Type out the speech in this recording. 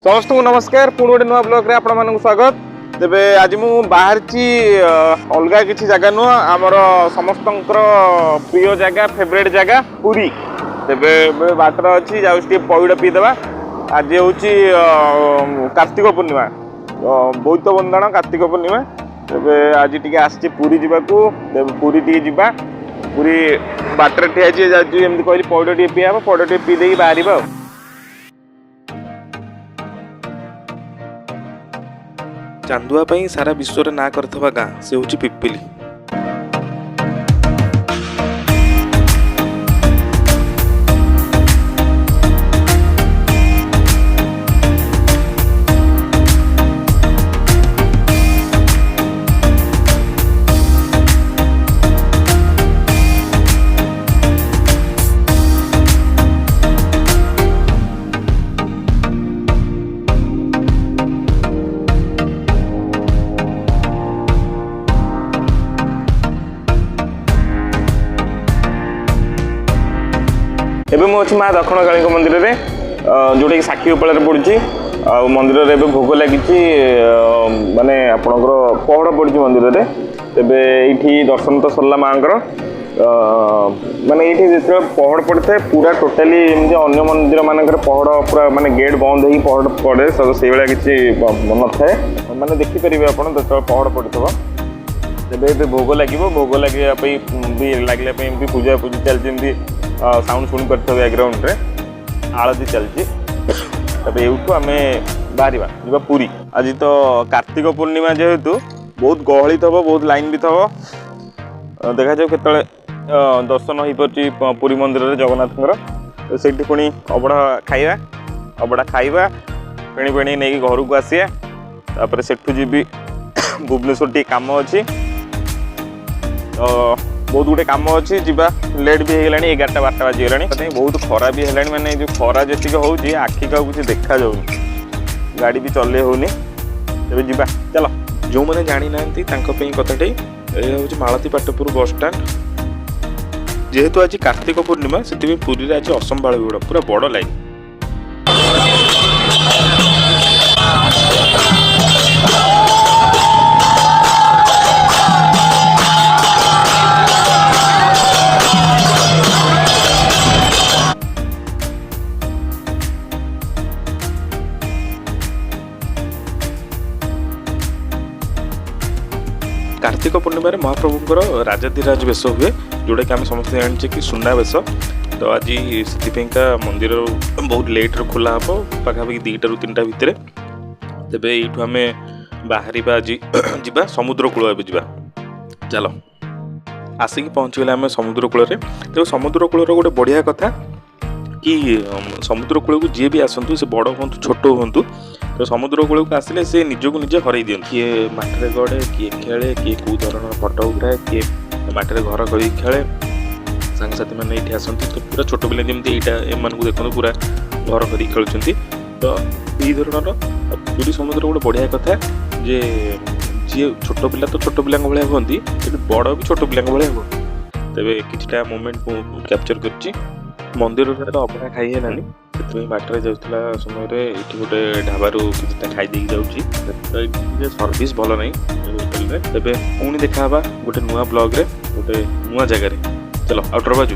समस्त को नमस्कार पुणी गोटे नुआ ब्लॉग रे आपण मानक स्वागत। तेबे आज मु बाहर अलग किसी जगह नुह आमर समस्त प्रिय जगह फेवरेट जगह पुरी। तेबे बाटर अच्छी जाऊँ पईड़ पीदेवा। आज हूँ कार्तिक पूर्णिमा बोईत बंधन कार्तिक पूर्णिमा। तेबे आज टी आसी पुरी जावाकू पुरी टी जा पुरी बाटर ठिया एमती कहली पईड़ टी पीवा पईड़ टी पीदे बाहर। चांदुआ पई सारा विश्व रे ना करथवा गाँ से होची पिपिली। एवं मुझे माँ दक्षिण काली मंदिर में जोटा कि साक्षी उपाल पड़ी मंदिर में भोग लगी माने आपणकर पहड़ पड़ी मंदिर में। तेबे ये दर्शन तो सरला माँ माने ये जो पहड़ पड़ी था पूरा टोटाली अन्य मंदिर मानक पहड़ पूरा माने गेट बंद हो पहड़ पड़े से भाया किसी न थाए मैंने देखिपारे आप जो पहड़ पड़ी तेज भोग लगे भोग लगे लगे पूजा पूजी चलती साउंड शुणी कर बैकग्राउंड रे आलती चलती। यूँ आम बाहर पुरी। आज तो कार्तिक पूर्णिमा जेहेतु बहुत गहली थब बहुत लाइन भी थब देखा जाऊ केतले दर्शन हो पार्टी पुरी मंदिर में जगन्नाथ से पुणी अबड़ा खाइबा पेणी पेणी नहीं घर को आसिया सेठू जीवी भुवनेश्वर टी काम अच्छी बहुत गुटे कम अच्छी जा लेट भी होगा 11-12 बाजीगला बहुत खरा भी है माने जो खरा जी हूँ आखि का कुछ देखा जाऊनी गाड़ी भी चल होनी तेज जा चल। जो मैंने जानी ना कथाटे हूँ मालती पाटपुर बस स्टाण जेहेतु आज कार्तिक पूर्णिमा से पुरी आज असंभाल भिड़ पूरा बड़ लाइन। कार्तिक पूर्णिमा महाप्रभुंर राजाधिराज वेश हुए जोटा कि आम समस्त जाने कि सुना वेश। तो आज से मंदिर बहुत लेट्रे खोला हम पाखापाखि 2टा ରୁ 3ଟା भितर। तेबे ये आम बाहर आज जा समुद्र कूल जा चल आसिक पहुँचीगले आम समुद्र कूल। तेज समुद्र कूलर गोटे बढ़िया कथा कि समुद्र कूल को जी भी आसतु से बड़ हूँ छोट हूँ तो समुद्र कूल को आसिले से निजको निजे हर दिखाँ किए मटरे गड़े किए खेले किए कौ धरण फटो उठाए किए मटरे घर कर खेले सांगसाथी मैंने ये आसती तो पूरा छोट पिला जमी यहाँ देखते पूरा घर कर खेलुँच। तो यही धरण पुरी समुद्र गोटे बढ़िया कथा जे जी छोट पिला तो छोट पिला भाया हमें बड़ भी छोट पिला भाया हम। तेरे किछटा मोमेंट कैप्चर कर मंदिर तो अभा खाई है से बाटर जाऊला समय ये गोटे ढाबारू किसी खाई जाऊँगी सर्विस भल ना होटेल। तेज पुणी देखा गोटे नुआ ब्लॉग रे गोटे नुआ जगार चलो आउटर बाजू।